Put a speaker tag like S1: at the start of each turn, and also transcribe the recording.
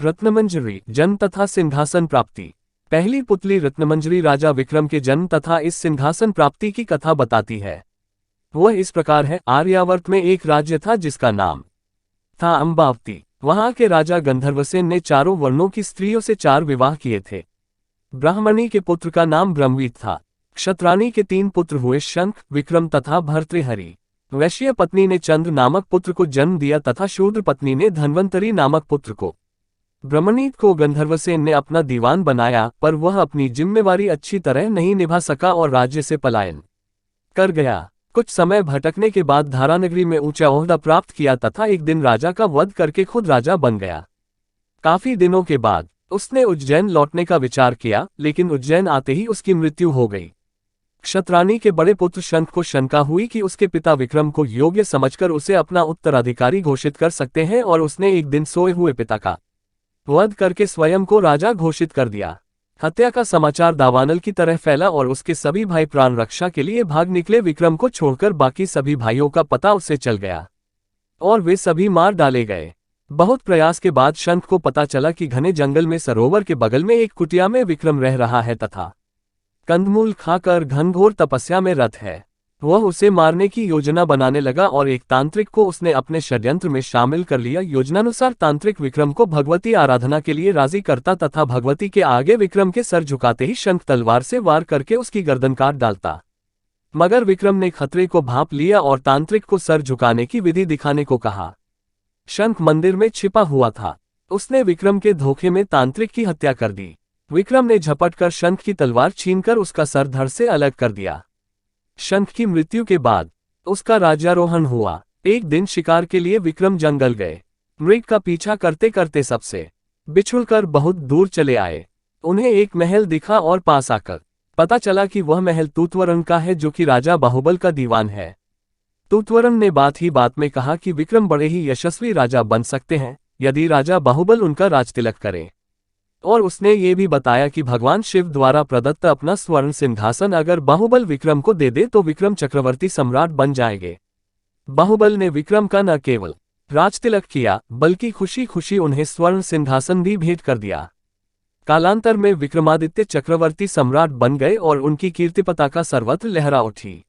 S1: रत्नमंजरी जन्म तथा सिंहासन प्राप्ति। पहली पुतली रत्नमंजरी राजा विक्रम के जन्म तथा इस सिंहासन प्राप्ति की कथा बताती है। वह इस प्रकार है। आर्यावर्त में एक राज्य था जिसका नाम था अम्बावती। वहां के राजा गंधर्वसेन ने चारों वर्णों की स्त्रियों से 4 विवाह किए थे। ब्राह्मणी के पुत्र का नाम ब्रह्मवीत था। क्षत्राणी के 3 पुत्र हुए शंख, विक्रम तथा भर्तृहरि। वैश्य पत्नी ने चंद्र नामक पुत्र को जन्म दिया तथा शूद्र पत्नी ने धन्वंतरी नामक पुत्र को। ब्रह्मनीत को गंधर्वसेन ने अपना दीवान बनाया, पर वह अपनी जिम्मेवारी अच्छी तरह नहीं निभा सका और राज्य से पलायन कर गया। कुछ समय भटकने के बाद धारानगरी में ऊंचा ओहदा प्राप्त किया तथा एक दिन राजा का वध करके खुद राजा बन गया। काफी दिनों के बाद उसने उज्जैन लौटने का विचार किया, लेकिन उज्जैन आते ही उसकी मृत्यु हो गई। क्षत्राणी के बड़े पुत्र शंख को शंका हुई कि उसके पिता विक्रम को योग्य समझकर उसे अपना उत्तराधिकारी घोषित कर सकते हैं, और उसने एक दिन सोए हुए पिता का वध करके स्वयं को राजा घोषित कर दिया। हत्या का समाचार दावानल की तरह फैला और उसके सभी भाई प्राण रक्षा के लिए भाग निकले। विक्रम को छोड़कर बाकी सभी भाइयों का पता उससे चल गया और वे सभी मार डाले गए। बहुत प्रयास के बाद शंख को पता चला कि घने जंगल में सरोवर के बगल में एक कुटिया में विक्रम रह रहा है तथा कंदमूल खाकर घनघोर तपस्या में रत है। वह उसे मारने की योजना बनाने लगा और एक तांत्रिक को उसने अपने षड्यंत्र में शामिल कर लिया। योजनानुसार तांत्रिक विक्रम को भगवती आराधना के लिए राजी करता तथा भगवती के आगे विक्रम के सर झुकाते ही शंख तलवार से वार करके उसकी गर्दन काट डालता। मगर विक्रम ने खतरे को भांप लिया और तांत्रिक को सर झुकाने की विधि दिखाने को कहा। शंख मंदिर में छिपा हुआ था। उसने विक्रम के धोखे में तांत्रिक की हत्या कर दी। विक्रम ने झपटकर शंख की तलवार छीनकर उसका सर धड़ से अलग कर दिया। शंख की मृत्यु के बाद उसका राज्यारोहण हुआ। एक दिन शिकार के लिए विक्रम जंगल गए। मृग का पीछा करते करते सबसे बिछुड़कर बहुत दूर चले आए। उन्हें एक महल दिखा और पास आकर पता चला कि वह महल तूतवरन का है, जो कि राजा बाहुबल का दीवान है। तूतवरन ने बात ही बात में कहा कि विक्रम बड़े ही यशस्वी राजा बन सकते हैं यदि राजा बाहुबल उनका राजतिलक करे, और उसने ये भी बताया कि भगवान शिव द्वारा प्रदत्त अपना स्वर्ण सिंहासन अगर बाहुबल विक्रम को दे दे तो विक्रम चक्रवर्ती सम्राट बन जाएंगे। बाहुबल ने विक्रम का न केवल राजतिलक किया बल्कि खुशी खुशी उन्हें स्वर्ण सिंहासन भी भेंट कर दिया। कालांतर में विक्रमादित्य चक्रवर्ती सम्राट बन गए और उनकी कीर्ति पताका सर्वत्र लहरा उठी।